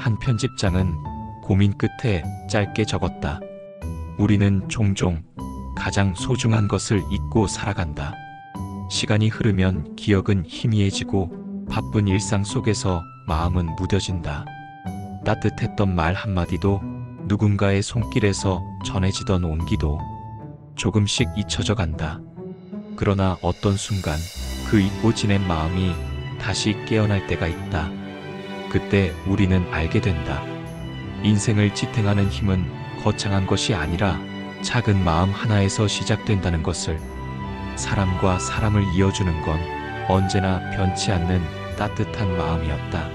한 편집장은 고민 끝에 짧게 적었다. 우리는 종종 가장 소중한 것을 잊고 살아간다. 시간이 흐르면 기억은 희미해지고 바쁜 일상 속에서 마음은 무뎌진다. 따뜻했던 말 한마디도, 누군가의 손길에서 전해지던 온기도 조금씩 잊혀져 간다. 그러나 어떤 순간 그 잊고 지낸 마음이 다시 깨어날 때가 있다. 그때 우리는 알게 된다. 인생을 지탱하는 힘은 거창한 것이 아니라 작은 마음 하나에서 시작된다는 것을. 사람과 사람을 이어주는 건 언제나 변치 않는 따뜻한 마음이었다.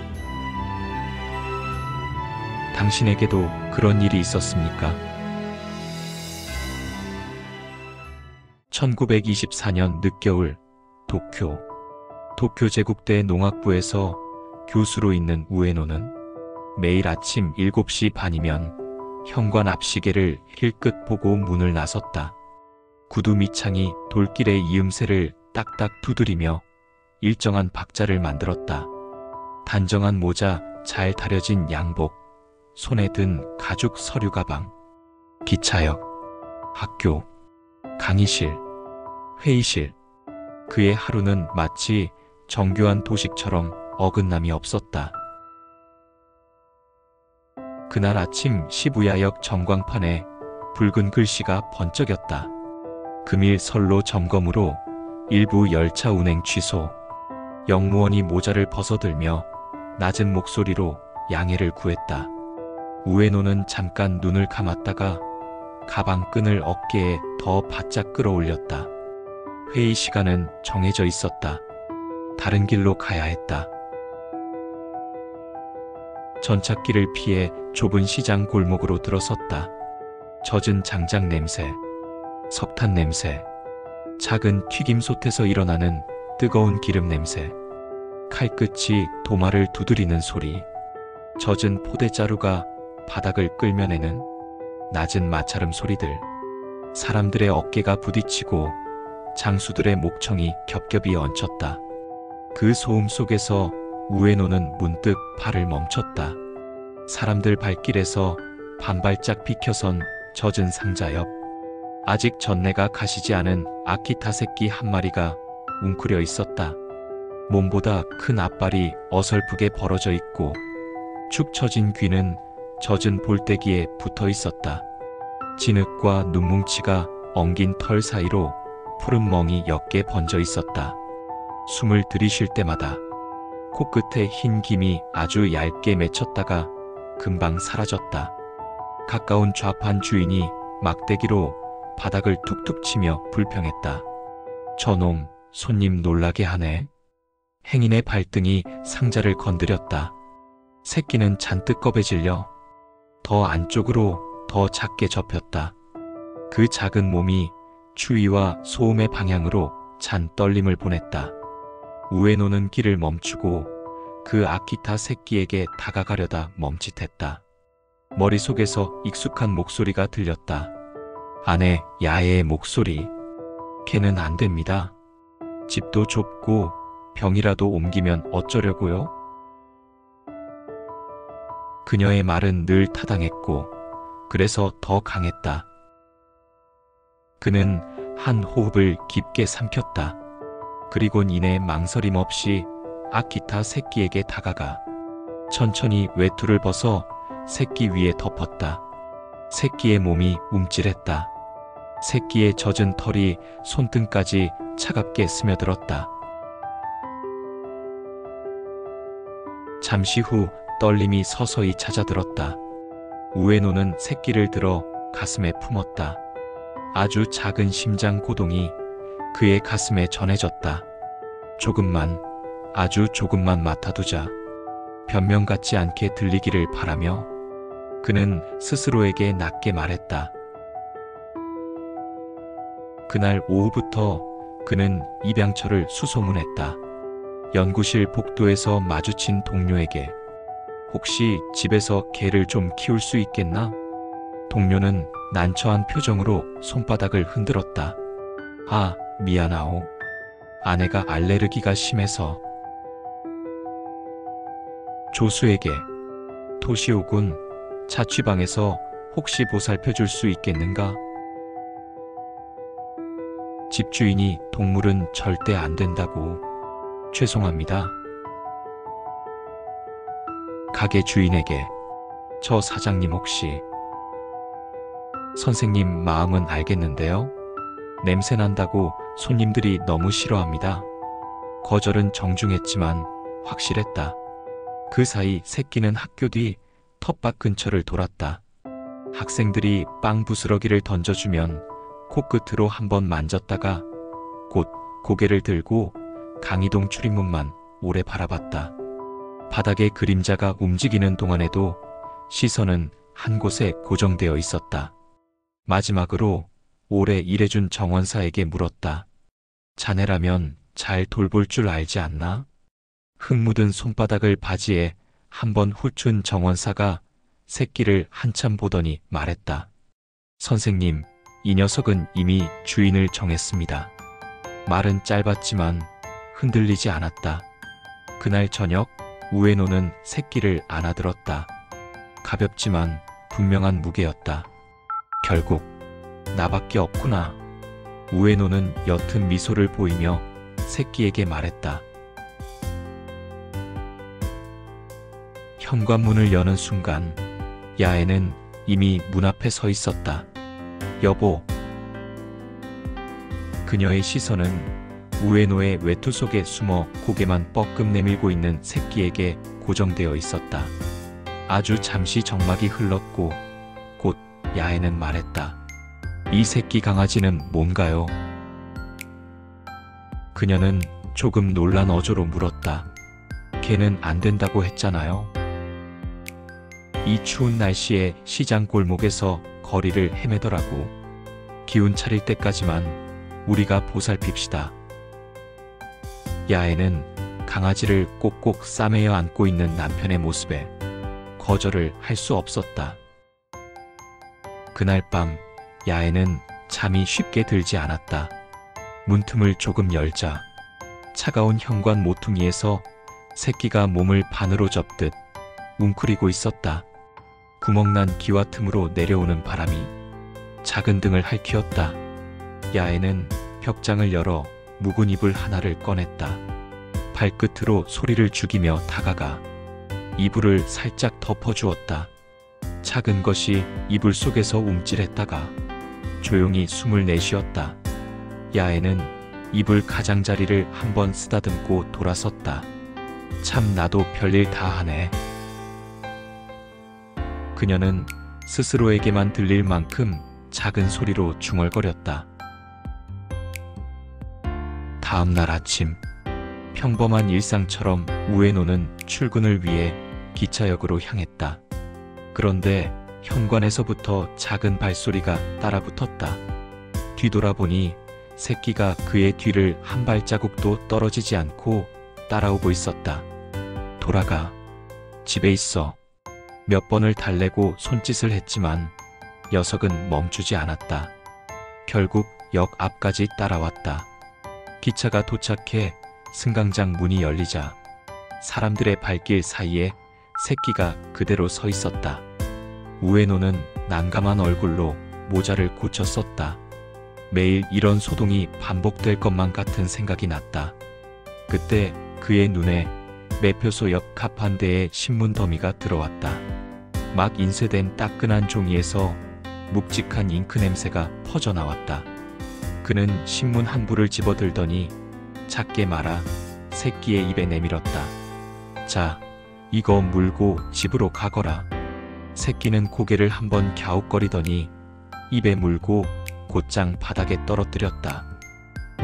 당신에게도 그런 일이 있었습니까? 1924년 늦겨울, 도쿄 제국대 농학부에서 교수로 있는 우에노는 매일 아침 7시 반이면 현관 앞 시계를 힐끗 보고 문을 나섰다. 구두 밑창이 돌길의 이음새를 딱딱 두드리며 일정한 박자를 만들었다. 단정한 모자, 잘 다려진 양복, 손에 든 가죽 서류 가방, 기차역, 학교, 강의실, 회의실. 그의 하루는 마치 정교한 도식처럼 어긋남이 없었다. 그날 아침 시부야역 전광판에 붉은 글씨가 번쩍였다. 금일 선로 점검으로 일부 열차 운행 취소. 역무원이 모자를 벗어들며 낮은 목소리로 양해를 구했다. 우에노는 잠깐 눈을 감았다가 가방 끈을 어깨에 더 바짝 끌어올렸다. 회의 시간은 정해져 있었다. 다른 길로 가야 했다. 전찻길을 피해 좁은 시장 골목으로 들어섰다. 젖은 장작 냄새, 석탄 냄새, 작은 튀김솥에서 일어나는 뜨거운 기름 냄새, 칼끝이 도마를 두드리는 소리, 젖은 포대자루가 바닥을 끌면에는 낮은 마찰음 소리들, 사람들의 어깨가 부딪히고 장수들의 목청이 겹겹이 얹혔다. 그 소음 속에서 우에노는 문득 발을 멈췄다. 사람들 발길에서 반발짝 비켜선 젖은 상자 옆, 아직 전내가 가시지 않은 아키타 새끼 한 마리가 웅크려 있었다. 몸보다 큰 앞발이 어설프게 벌어져 있고 축 처진 귀는 젖은 볼때기에 붙어 있었다. 진흙과 눈뭉치가 엉긴 털 사이로 푸른 멍이 옅게 번져 있었다. 숨을 들이쉴 때마다 코끝에 흰 김이 아주 얇게 맺혔다가 금방 사라졌다. 가까운 좌판 주인이 막대기로 바닥을 툭툭 치며 불평했다. 저놈, 손님 놀라게 하네. 행인의 발등이 상자를 건드렸다. 새끼는 잔뜩 겁에 질려 더 안쪽으로 더 작게 접혔다. 그 작은 몸이 추위와 소음의 방향으로 찬 떨림을 보냈다. 우에노는 길을 멈추고 그 아키타 새끼에게 다가가려다 멈칫했다. 머릿속에서 익숙한 목소리가 들렸다. 아내 야애의 목소리. 걔는 안 됩니다. 집도 좁고 병이라도 옮기면 어쩌려고요? 그녀의 말은 늘 타당했고 그래서 더 강했다. 그는 한 호흡을 깊게 삼켰다. 그리곤 이내 망설임 없이 아키타 새끼에게 다가가 천천히 외투를 벗어 새끼 위에 덮었다. 새끼의 몸이 움찔했다. 새끼의 젖은 털이 손등까지 차갑게 스며들었다. 잠시 후 떨림이 서서히 찾아들었다. 우에노는 새끼를 들어 가슴에 품었다. 아주 작은 심장 고동이 그의 가슴에 전해졌다. 조금만, 아주 조금만 맡아두자. 변명 같지 않게 들리기를 바라며 그는 스스로에게 낮게 말했다. 그날 오후부터 그는 입양처를 수소문했다. 연구실 복도에서 마주친 동료에게 혹시 집에서 개를 좀 키울 수 있겠나? 동료는 난처한 표정으로 손바닥을 흔들었다. 아, 미안하오. 아내가 알레르기가 심해서. 조수에게 도시오군, 자취방에서 혹시 보살펴 줄 수 있겠는가? 집주인이 동물은 절대 안 된다고. 죄송합니다. 가게 주인에게 저 사장님 혹시. 선생님 마음은 알겠는데요. 냄새 난다고 손님들이 너무 싫어합니다. 거절은 정중했지만 확실했다. 그 사이 새끼는 학교 뒤 텃밭 근처를 돌았다. 학생들이 빵 부스러기를 던져주면 코끝으로 한번 만졌다가 곧 고개를 들고 강의동 출입문만 오래 바라봤다. 바닥에 그림자가 움직이는 동안에도 시선은 한 곳에 고정되어 있었다. 마지막으로 오래 일해준 정원사에게 물었다. 자네라면 잘 돌볼 줄 알지 않나? 흙 묻은 손바닥을 바지에 한번 훑은 정원사가 새끼를 한참 보더니 말했다. 선생님, 이 녀석은 이미 주인을 정했습니다. 말은 짧았지만 흔들리지 않았다. 그날 저녁 우에노는 새끼를 안아들었다. 가볍지만 분명한 무게였다. 결국 나밖에 없구나. 우에노는 옅은 미소를 보이며 새끼에게 말했다. 현관문을 여는 순간 야에는 이미 문 앞에 서 있었다. 여보. 그녀의 시선은 우에노의 외투 속에 숨어 고개만 뻐끔 내밀고 있는 새끼에게 고정되어 있었다. 아주 잠시 정막이 흘렀고 곧 야에는 말했다. 이 새끼 강아지는 뭔가요? 그녀는 조금 놀란 어조로 물었다. 걔는 안 된다고 했잖아요. 이 추운 날씨에 시장 골목에서 거리를 헤매더라고. 기운 차릴 때까지만 우리가 보살핍시다. 야에는 강아지를 꼭꼭 싸매어 안고 있는 남편의 모습에 거절을 할 수 없었다. 그날 밤 야에는 잠이 쉽게 들지 않았다. 문틈을 조금 열자 차가운 현관 모퉁이에서 새끼가 몸을 반으로 접듯 웅크리고 있었다. 구멍난 기와 틈으로 내려오는 바람이 작은 등을 핥히었다. 야에는 벽장을 열어 묵은 이불 하나를 꺼냈다. 발끝으로 소리를 죽이며 다가가 이불을 살짝 덮어주었다. 작은 것이 이불 속에서 움찔했다가 조용히 숨을 내쉬었다. 야에는 이불 가장자리를 한번 쓰다듬고 돌아섰다. 참 나도 별일 다 하네. 그녀는 스스로에게만 들릴 만큼 작은 소리로 중얼거렸다. 다음 날 아침 평범한 일상처럼 우에노는 출근을 위해 기차역으로 향했다. 그런데 현관에서부터 작은 발소리가 따라붙었다. 뒤돌아보니 새끼가 그의 뒤를 한 발자국도 떨어지지 않고 따라오고 있었다. 돌아가. 집에 있어. 몇 번을 달래고 손짓을 했지만 녀석은 멈추지 않았다. 결국 역 앞까지 따라왔다. 기차가 도착해 승강장 문이 열리자 사람들의 발길 사이에 새끼가 그대로 서 있었다. 우에노는 난감한 얼굴로 모자를 고쳐 썼다. 매일 이런 소동이 반복될 것만 같은 생각이 났다. 그때 그의 눈에 매표소 옆 가판대에 신문 더미가 들어왔다. 막 인쇄된 따끈한 종이에서 묵직한 잉크 냄새가 퍼져나왔다. 그는 신문 한 부를 집어들더니 작게 말아 새끼의 입에 내밀었다. 자, 이거 물고 집으로 가거라. 새끼는 고개를 한번 갸웃거리더니 입에 물고 곧장 바닥에 떨어뜨렸다.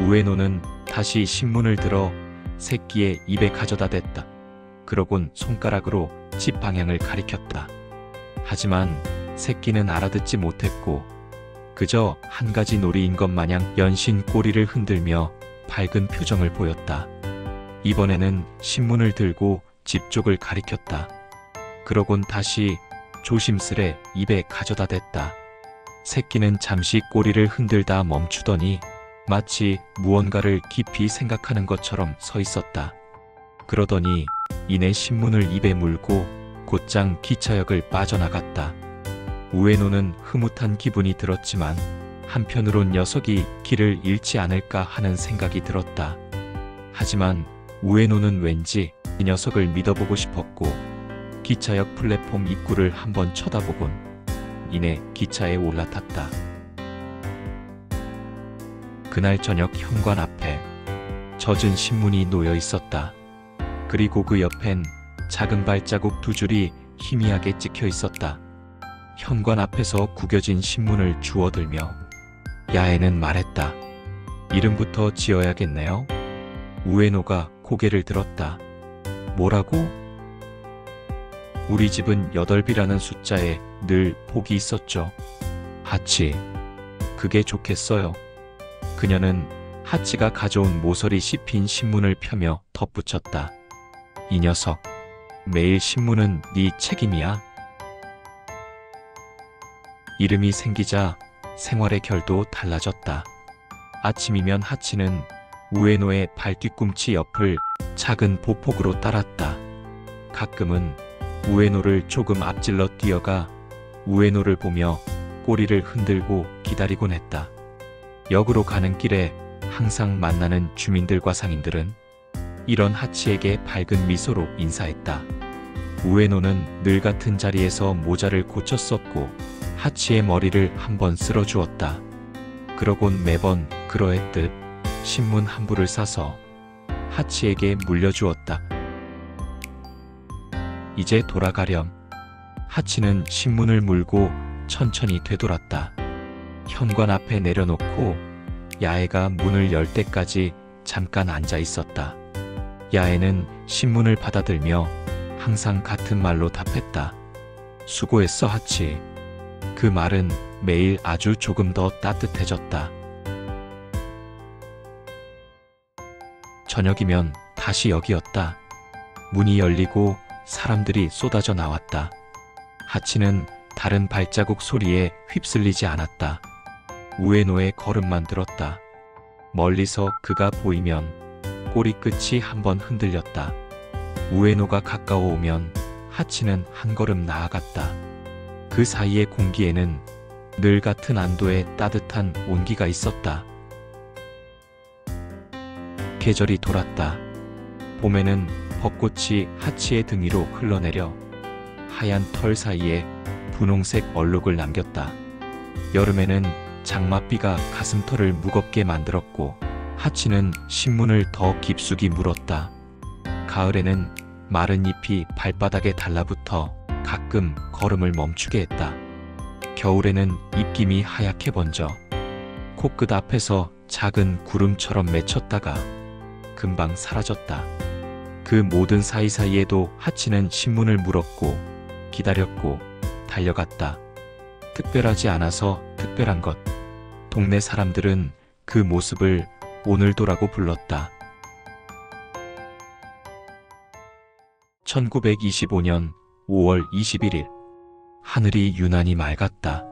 우에노는 다시 신문을 들어 새끼의 입에 가져다 댔다. 그러곤 손가락으로 집 방향을 가리켰다. 하지만 새끼는 알아듣지 못했고 그저 한 가지 놀이인 것 마냥 연신 꼬리를 흔들며 밝은 표정을 보였다. 이번에는 신문을 들고 집 쪽을 가리켰다. 그러곤 다시 조심스레 입에 가져다 댔다. 새끼는 잠시 꼬리를 흔들다 멈추더니 마치 무언가를 깊이 생각하는 것처럼 서 있었다. 그러더니 이내 신문을 입에 물고 곧장 기차역을 빠져나갔다. 우에노는 흐뭇한 기분이 들었지만 한편으론 녀석이 길을 잃지 않을까 하는 생각이 들었다. 하지만 우에노는 왠지 이 녀석을 믿어보고 싶었고 기차역 플랫폼 입구를 한번 쳐다보곤 이내 기차에 올라탔다. 그날 저녁 현관 앞에 젖은 신문이 놓여 있었다. 그리고 그 옆엔 작은 발자국 두 줄이 희미하게 찍혀 있었다. 현관 앞에서 구겨진 신문을 주워들며 야에는 말했다. 이름부터 지어야겠네요. 우에노가 고개를 들었다. 뭐라고? 우리 집은 8이라는 숫자에 늘 복이 있었죠. 하치. 그게 좋겠어요. 그녀는 하치가 가져온 모서리 씹힌 신문을 펴며 덧붙였다. 이 녀석. 매일 신문은 네 책임이야. 이름이 생기자 생활의 결도 달라졌다. 아침이면 하치는 우에노의 발 뒤꿈치 옆을 작은 보폭으로 따랐다. 가끔은 우에노를 조금 앞질러 뛰어가 우에노를 보며 꼬리를 흔들고 기다리곤 했다. 역으로 가는 길에 항상 만나는 주민들과 상인들은 이런 하치에게 밝은 미소로 인사했다. 우에노는 늘 같은 자리에서 모자를 고쳤었고 하치의 머리를 한번 쓸어주었다. 그러곤 매번 그러했듯 신문 한 부를 싸서 하치에게 물려주었다. 이제 돌아가렴. 하치는 신문을 물고 천천히 되돌았다. 현관 앞에 내려놓고 야에가 문을 열 때까지 잠깐 앉아 있었다. 야에는 신문을 받아들며 항상 같은 말로 답했다. 수고했어, 하치. 그 말은 매일 아주 조금 더 따뜻해졌다. 저녁이면 다시 여기였다. 문이 열리고 사람들이 쏟아져 나왔다. 하치는 다른 발자국 소리에 휩쓸리지 않았다. 우에노의 걸음만 들었다. 멀리서 그가 보이면 꼬리끝이 한번 흔들렸다. 우에노가 가까워 오면 하치는 한 걸음 나아갔다. 그 사이의 공기에는 늘 같은 안도의 따뜻한 온기가 있었다. 계절이 돌았다. 봄에는 벚꽃이 하치의 등 위로 흘러내려 하얀 털 사이에 분홍색 얼룩을 남겼다. 여름에는 장맛비가 가슴털을 무겁게 만들었고 하치는 신문을 더 깊숙이 물었다. 가을에는 마른 잎이 발바닥에 달라붙어 가끔 걸음을 멈추게 했다. 겨울에는 입김이 하얗게 번져 코끝 앞에서 작은 구름처럼 맺혔다가 금방 사라졌다. 그 모든 사이사이에도 하치는 신문을 물었고 기다렸고 달려갔다. 특별하지 않아서 특별한 것. 동네 사람들은 그 모습을 오늘도라고 불렀다. 1925년 5월 21일 하늘이 유난히 맑았다.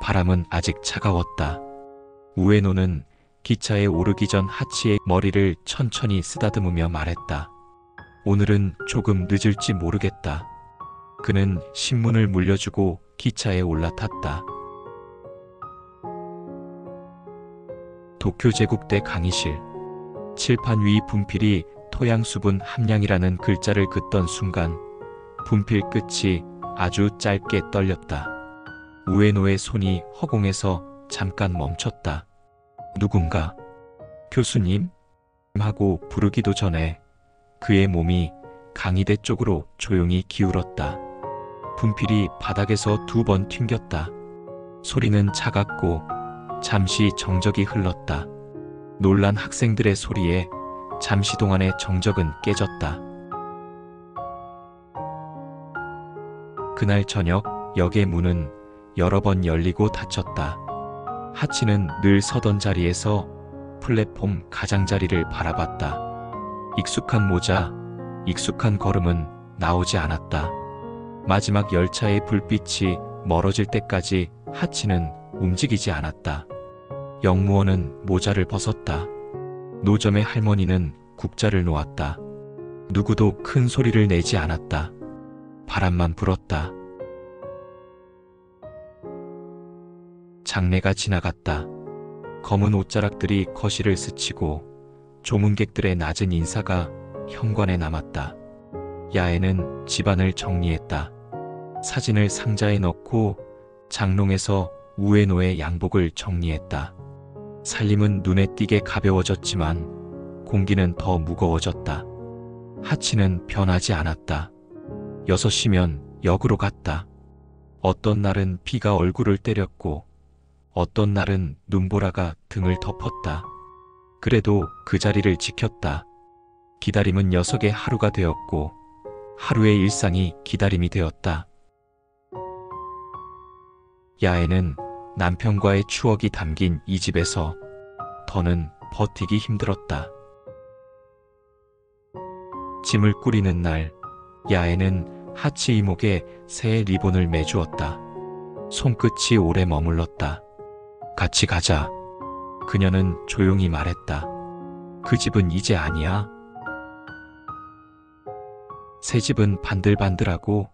바람은 아직 차가웠다. 우에노는 기차에 오르기 전 하치의 머리를 천천히 쓰다듬으며 말했다. 오늘은 조금 늦을지 모르겠다. 그는 신문을 물려주고 기차에 올라탔다. 도쿄 제국대 강의실. 칠판 위 분필이 토양수분 함량이라는 글자를 긋던 순간 분필 끝이 아주 짧게 떨렸다. 우에노의 손이 허공에서 잠깐 멈췄다. 누군가 교수님? 하고 부르기도 전에 그의 몸이 강의대 쪽으로 조용히 기울었다. 분필이 바닥에서 2번 튕겼다. 소리는 작았고 잠시 정적이 흘렀다. 놀란 학생들의 소리에 잠시 동안의 정적은 깨졌다. 그날 저녁 역의 문은 여러 번 열리고 닫혔다. 하치는 늘 서던 자리에서 플랫폼 가장자리를 바라봤다. 익숙한 모자, 익숙한 걸음은 나오지 않았다. 마지막 열차의 불빛이 멀어질 때까지 하치는 움직이지 않았다. 역무원은 모자를 벗었다. 노점의 할머니는 국자를 놓았다. 누구도 큰 소리를 내지 않았다. 바람만 불었다. 장례가 지나갔다. 검은 옷자락들이 거실을 스치고 조문객들의 낮은 인사가 현관에 남았다. 야애는 집안을 정리했다. 사진을 상자에 넣고 장롱에서 우에노의 양복을 정리했다. 살림은 눈에 띄게 가벼워졌지만 공기는 더 무거워졌다. 하치는 변하지 않았다. 6시면 역으로 갔다. 어떤 날은 비가 얼굴을 때렸고 어떤 날은 눈보라가 등을 덮었다. 그래도 그 자리를 지켰다. 기다림은 녀석의 하루가 되었고 하루의 일상이 기다림이 되었다. 야애는 남편과의 추억이 담긴 이 집에서 더는 버티기 힘들었다. 짐을 꾸리는 날, 야애는 하치 이목에 새 리본을 매주었다. 손끝이 오래 머물렀다. 같이 가자. 그녀는 조용히 말했다. 그 집은 이제 아니야. 새 집은 반들반들하고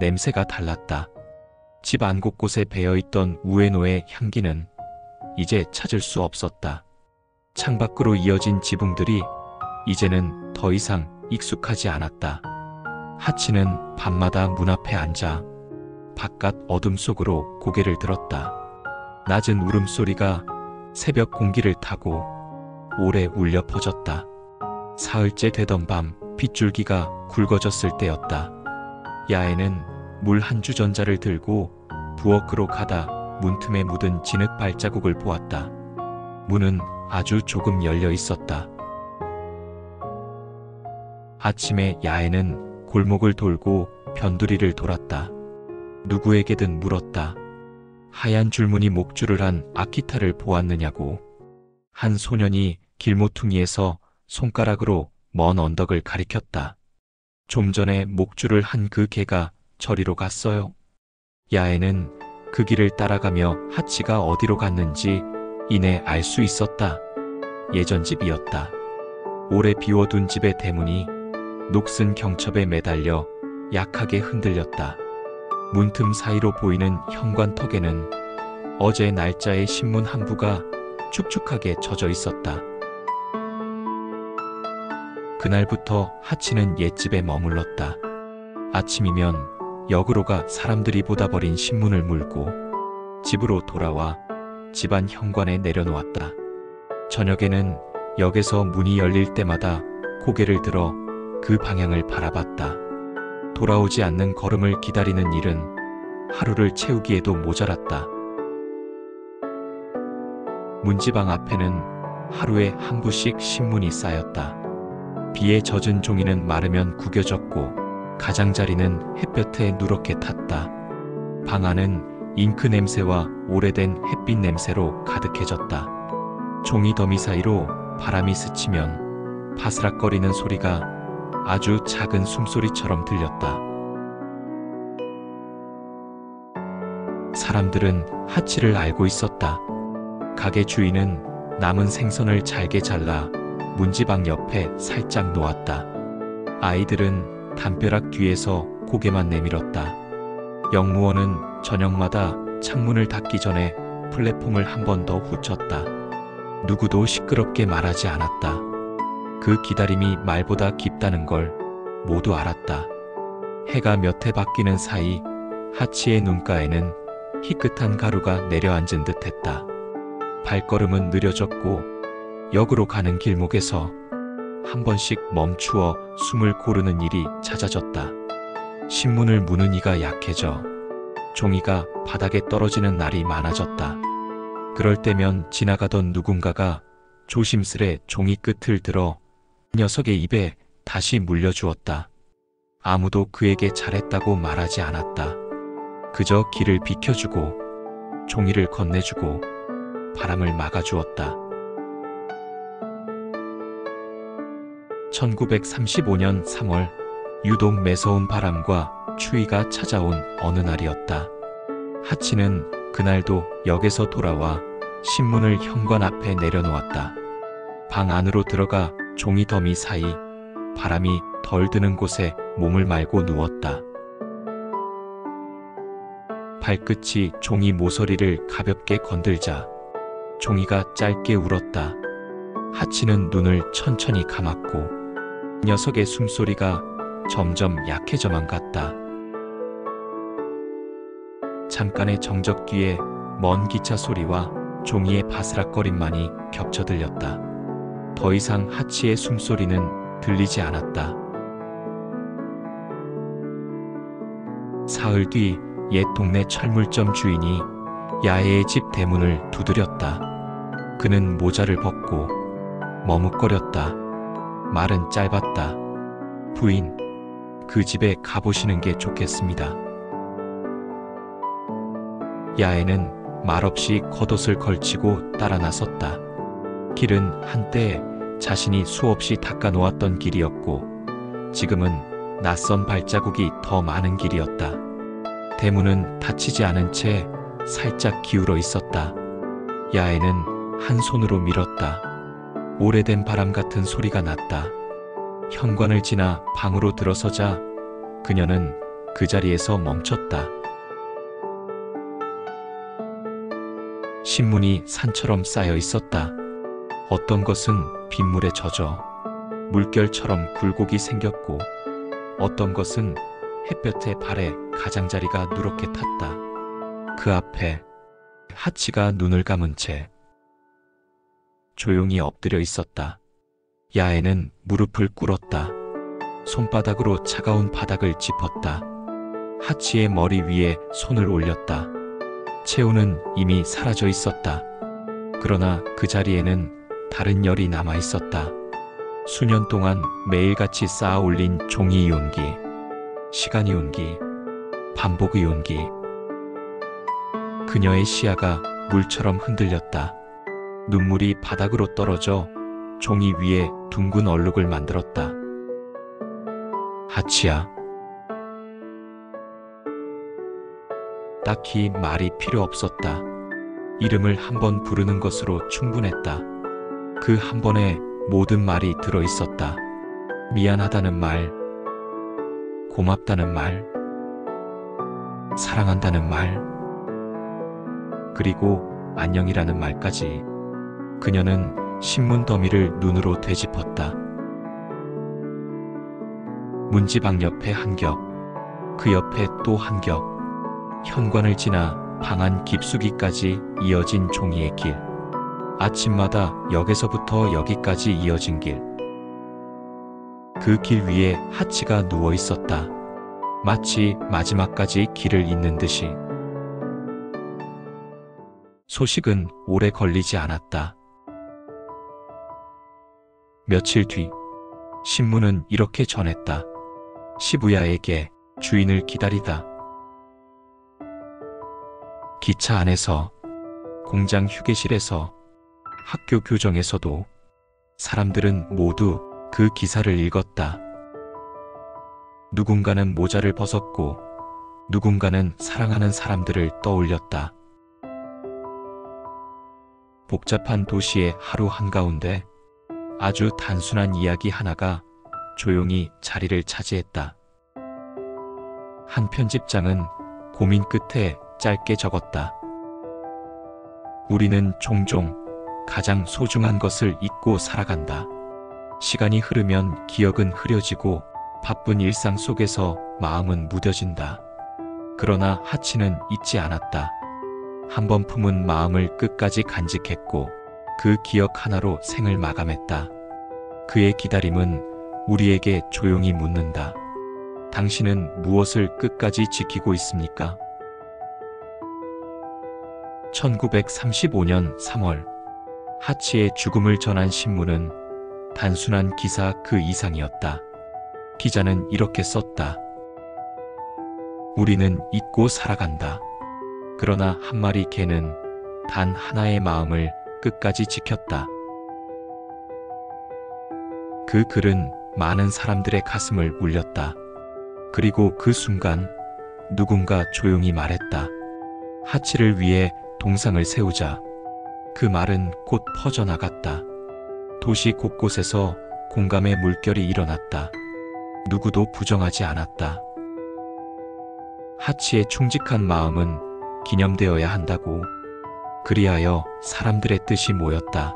냄새가 달랐다. 집 안 곳곳에 배어있던 우에노의 향기는 이제 찾을 수 없었다. 창밖으로 이어진 지붕들이 이제는 더 이상 익숙하지 않았다. 하치는 밤마다 문 앞에 앉아 바깥 어둠 속으로 고개를 들었다. 낮은 울음소리가 새벽 공기를 타고 오래 울려 퍼졌다. 사흘째 되던 밤 빗줄기가 굵어졌을 때였다. 야애는 물 한 주전자를 들고 부엌으로 가다 문틈에 묻은 진흙 발자국을 보았다. 문은 아주 조금 열려 있었다. 아침에 야애는 골목을 돌고 변두리를 돌았다. 누구에게든 물었다. 하얀 줄무늬 목줄을 한 아키타를 보았느냐고. 한 소년이 길모퉁이에서 손가락으로 먼 언덕을 가리켰다. 좀 전에 목줄을 한 그 개가 저리로 갔어요. 야애는 그 길을 따라가며 하치가 어디로 갔는지 이내 알 수 있었다. 예전 집이었다. 오래 비워둔 집의 대문이 녹슨 경첩에 매달려 약하게 흔들렸다. 문틈 사이로 보이는 현관턱에는 어제 날짜의 신문 한 부가 축축하게 젖어 있었다. 그날부터 하치는 옛집에 머물렀다. 아침이면 역으로 가 사람들이 보다 버린 신문을 물고 집으로 돌아와 집안 현관에 내려놓았다. 저녁에는 역에서 문이 열릴 때마다 고개를 들어 그 방향을 바라봤다. 돌아오지 않는 걸음을 기다리는 일은 하루를 채우기에도 모자랐다. 문지방 앞에는 하루에 한 부씩 신문이 쌓였다. 비에 젖은 종이는 마르면 구겨졌고 가장자리는 햇볕에 누렇게 탔다. 방 안은 잉크 냄새와 오래된 햇빛 냄새로 가득해졌다. 종이 더미 사이로 바람이 스치면 바스락거리는 소리가 아주 작은 숨소리처럼 들렸다. 사람들은 하치를 알고 있었다. 가게 주인은 남은 생선을 잘게 잘라 문지방 옆에 살짝 놓았다. 아이들은 담벼락 뒤에서 고개만 내밀었다. 역무원은 저녁마다 창문을 닫기 전에 플랫폼을 한 번 더 후쳤다. 누구도 시끄럽게 말하지 않았다. 그 기다림이 말보다 깊다는 걸 모두 알았다. 해가 몇 해 바뀌는 사이 하치의 눈가에는 희끗한 가루가 내려앉은 듯했다. 발걸음은 느려졌고 역으로 가는 길목에서 한 번씩 멈추어 숨을 고르는 일이 잦아졌다. 신문을 무는 이가 약해져 종이가 바닥에 떨어지는 날이 많아졌다. 그럴 때면 지나가던 누군가가 조심스레 종이 끝을 들어 녀석의 입에 다시 물려주었다. 아무도 그에게 잘했다고 말하지 않았다. 그저 길을 비켜주고 종이를 건네주고 바람을 막아주었다. 1935년 3월 유독 매서운 바람과 추위가 찾아온 어느 날이었다. 하치는 그날도 역에서 돌아와 신문을 현관 앞에 내려놓았다. 방 안으로 들어가 종이 더미 사이 바람이 덜 드는 곳에 몸을 말고 누웠다. 발끝이 종이 모서리를 가볍게 건들자 종이가 짧게 울었다. 하치는 눈을 천천히 감았고 녀석의 숨소리가 점점 약해져만 갔다. 잠깐의 정적 뒤에 먼 기차 소리와 종이의 바스락거림만이 겹쳐 들렸다. 더 이상 하치의 숨소리는 들리지 않았다. 사흘 뒤 옛 동네 철물점 주인이 야해의 집 대문을 두드렸다. 그는 모자를 벗고 머뭇거렸다. 말은 짧았다. 부인, 그 집에 가보시는 게 좋겠습니다. 야해는 말없이 겉옷을 걸치고 따라 나섰다. 길은 한때 자신이 수없이 닦아놓았던 길이었고 지금은 낯선 발자국이 더 많은 길이었다. 대문은 닫히지 않은 채 살짝 기울어 있었다. 야해는 한 손으로 밀었다. 오래된 바람 같은 소리가 났다. 현관을 지나 방으로 들어서자 그녀는 그 자리에서 멈췄다. 신문이 산처럼 쌓여 있었다. 어떤 것은 빗물에 젖어 물결처럼 굴곡이 생겼고 어떤 것은 햇볕에 발에 가장자리가 누렇게 탔다. 그 앞에 하치가 눈을 감은 채 조용히 엎드려 있었다. 야해는 무릎을 꿇었다. 손바닥으로 차가운 바닥을 짚었다. 하치의 머리 위에 손을 올렸다. 체온은 이미 사라져 있었다. 그러나 그 자리에는 다른 열이 남아 있었다. 수년 동안 매일같이 쌓아 올린 종이 온기, 시간이 온기, 반복의 온기. 그녀의 시야가 물처럼 흔들렸다. 눈물이 바닥으로 떨어져 종이 위에 둥근 얼룩을 만들었다. 하치야. 딱히 말이 필요 없었다. 이름을 한 번 부르는 것으로 충분했다. 그 한 번에 모든 말이 들어 있었다. 미안하다는 말, 고맙다는 말, 사랑한다는 말, 그리고 안녕이라는 말까지. 그녀는 신문 더미를 눈으로 되짚었다. 문지방 옆에 한 겹, 그 옆에 또 한 겹, 현관을 지나 방 안 깊숙이까지 이어진 종이의 길. 아침마다 역에서부터 여기까지 이어진 길. 그 길 위에 하치가 누워 있었다. 마치 마지막까지 길을 잇는 듯이. 소식은 오래 걸리지 않았다. 며칠 뒤 신문은 이렇게 전했다. 시부야에게 주인을 기다리다. 기차 안에서, 공장 휴게실에서, 학교 교정에서도 사람들은 모두 그 기사를 읽었다. 누군가는 모자를 벗었고 누군가는 사랑하는 사람들을 떠올렸다. 복잡한 도시의 하루 한가운데 아주 단순한 이야기 하나가 조용히 자리를 차지했다. 한 편집장은 고민 끝에 짧게 적었다. 우리는 종종 가장 소중한 것을 잊고 살아간다. 시간이 흐르면 기억은 흐려지고 바쁜 일상 속에서 마음은 무뎌진다. 그러나 하치는 잊지 않았다. 한 번 품은 마음을 끝까지 간직했고 그 기억 하나로 생을 마감했다. 그의 기다림은 우리에게 조용히 묻는다. 당신은 무엇을 끝까지 지키고 있습니까? 1935년 3월 하치의 죽음을 전한 신문은 단순한 기사 그 이상이었다. 기자는 이렇게 썼다. 우리는 잊고 살아간다. 그러나 한 마리 개는 단 하나의 마음을 끝까지 지켰다. 그 글은 많은 사람들의 가슴을 울렸다. 그리고 그 순간 누군가 조용히 말했다. 하치를 위해 동상을 세우자. 그 말은 곧 퍼져나갔다. 도시 곳곳에서 공감의 물결이 일어났다. 누구도 부정하지 않았다. 하치의 충직한 마음은 기념되어야 한다고. 그리하여 사람들의 뜻이 모였다.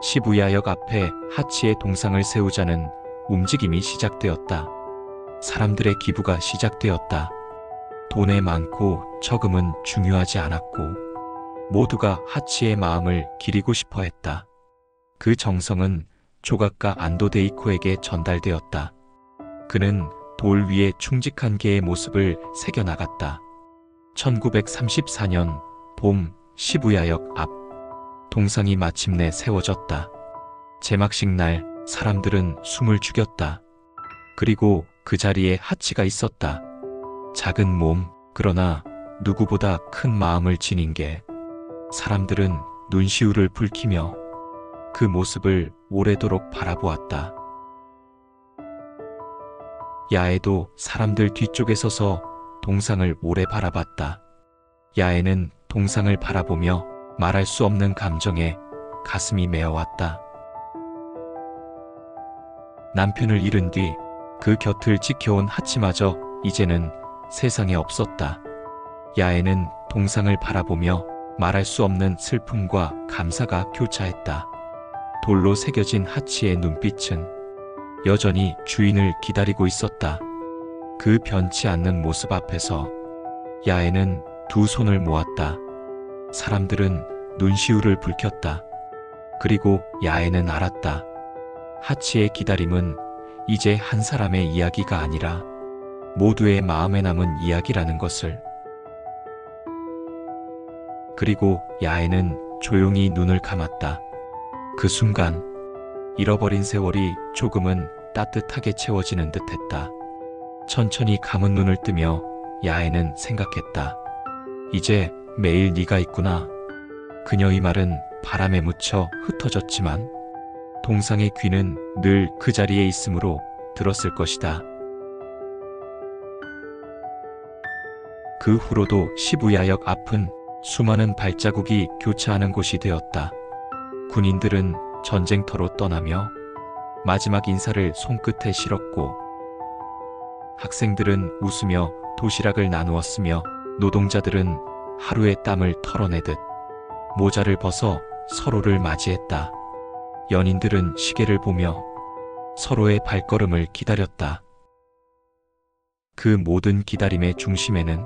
시부야역 앞에 하치의 동상을 세우자는 움직임이 시작되었다. 사람들의 기부가 시작되었다. 돈의 많고 적음은 중요하지 않았고 모두가 하치의 마음을 기리고 싶어 했다. 그 정성은 조각가 안도 데이코에게 전달되었다. 그는 돌 위에 충직한 개의 모습을 새겨나갔다. 1934년 봄 시부야역 앞 동상이 마침내 세워졌다. 제막식 날 사람들은 숨을 죽였다. 그리고 그 자리에 하치가 있었다. 작은 몸, 그러나 누구보다 큰 마음을 지닌 게. 사람들은 눈시울을 붉히며 그 모습을 오래도록 바라보았다. 야에도 사람들 뒤쪽에 서서 동상을 오래 바라봤다. 야에는 동상을 바라보며 말할 수 없는 감정에 가슴이 메어왔다. 남편을 잃은 뒤 그 곁을 지켜온 하치마저 이제는 세상에 없었다. 야에는 동상을 바라보며 말할 수 없는 슬픔과 감사가 교차했다. 돌로 새겨진 하치의 눈빛은 여전히 주인을 기다리고 있었다. 그 변치 않는 모습 앞에서 야에는 두 손을 모았다. 사람들은 눈시울을 붉혔다. 그리고 야에는 알았다. 하치의 기다림은 이제 한 사람의 이야기가 아니라 모두의 마음에 남은 이야기라는 것을. 그리고 야에는 조용히 눈을 감았다. 그 순간 잃어버린 세월이 조금은 따뜻하게 채워지는 듯했다. 천천히 감은 눈을 뜨며 야에는 생각했다. 이제 매일 네가 있구나. 그녀의 말은 바람에 묻혀 흩어졌지만 동상의 귀는 늘 그 자리에 있으므로 들었을 것이다. 그 후로도 시부야역 앞은 수많은 발자국이 교차하는 곳이 되었다. 군인들은 전쟁터로 떠나며 마지막 인사를 손끝에 실었고 학생들은 웃으며 도시락을 나누었으며 노동자들은 하루의 땀을 털어내듯 모자를 벗어 서로를 맞이했다. 연인들은 시계를 보며 서로의 발걸음을 기다렸다. 그 모든 기다림의 중심에는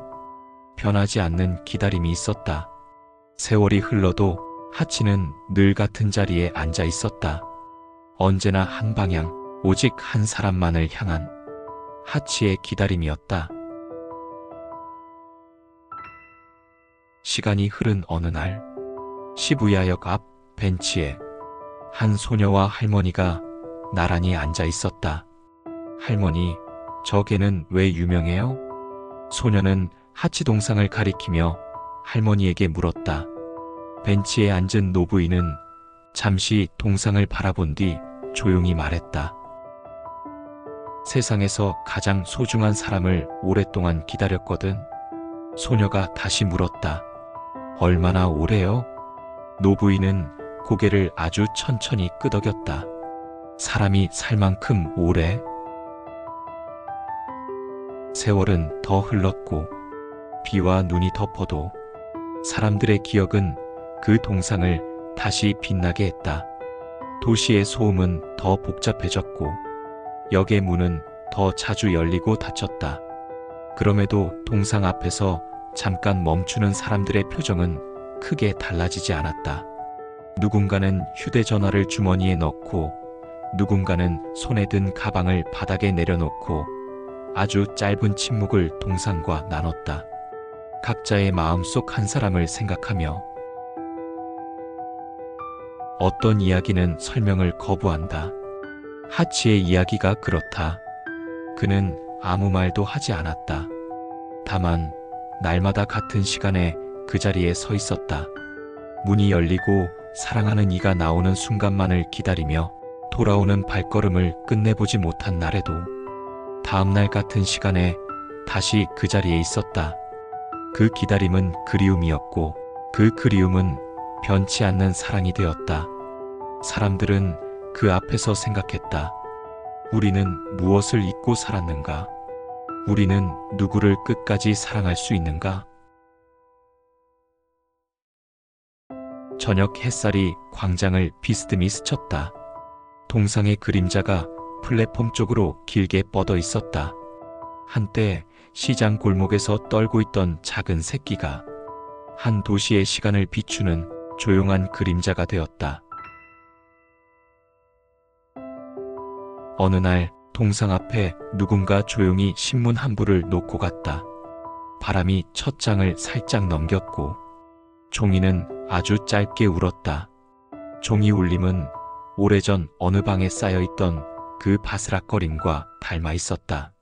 변하지 않는 기다림이 있었다. 세월이 흘러도 하치는 늘 같은 자리에 앉아 있었다. 언제나 한 방향, 오직 한 사람만을 향한 하치의 기다림이었다. 시간이 흐른 어느 날, 시부야역 앞 벤치에 한 소녀와 할머니가 나란히 앉아 있었다. 할머니, 저 개는 왜 유명해요? 소녀는 하치 동상을 가리키며 할머니에게 물었다. 벤치에 앉은 노부인은 잠시 동상을 바라본 뒤 조용히 말했다. 세상에서 가장 소중한 사람을 오랫동안 기다렸거든. 소녀가 다시 물었다. 얼마나 오래요? 노부인은 고개를 아주 천천히 끄덕였다. 사람이 살 만큼 오래? 세월은 더 흘렀고 비와 눈이 덮어도 사람들의 기억은 그 동상을 다시 빛나게 했다. 도시의 소음은 더 복잡해졌고 역의 문은 더 자주 열리고 닫혔다. 그럼에도 동상 앞에서 잠깐 멈추는 사람들의 표정은 크게 달라지지 않았다. 누군가는 휴대전화를 주머니에 넣고 누군가는 손에 든 가방을 바닥에 내려놓고 아주 짧은 침묵을 동상과 나눴다. 각자의 마음속 한 사람을 생각하며 어떤 이야기는 설명을 거부한다. 하치의 이야기가 그렇다. 그는 아무 말도 하지 않았다. 다만 날마다 같은 시간에 그 자리에 서 있었다. 문이 열리고 사랑하는 이가 나오는 순간만을 기다리며 돌아오는 발걸음을 끝내보지 못한 날에도 다음날 같은 시간에 다시 그 자리에 있었다. 그 기다림은 그리움이었고 그 그리움은 변치 않는 사랑이 되었다. 사람들은 그 앞에서 생각했다. 우리는 무엇을 잊고 살았는가? 우리는 누구를 끝까지 사랑할 수 있는가? 저녁 햇살이 광장을 비스듬히 스쳤다. 동상의 그림자가 플랫폼 쪽으로 길게 뻗어 있었다. 한때 시장 골목에서 떨고 있던 작은 새끼가 한 도시의 시간을 비추는 조용한 그림자가 되었다. 어느 날 동상 앞에 누군가 조용히 신문 한 부를 놓고 갔다. 바람이 첫 장을 살짝 넘겼고 종이는 아주 짧게 울었다. 종이 울림은 오래전 어느 방에 쌓여있던 그 바스락거림과 닮아 있었다.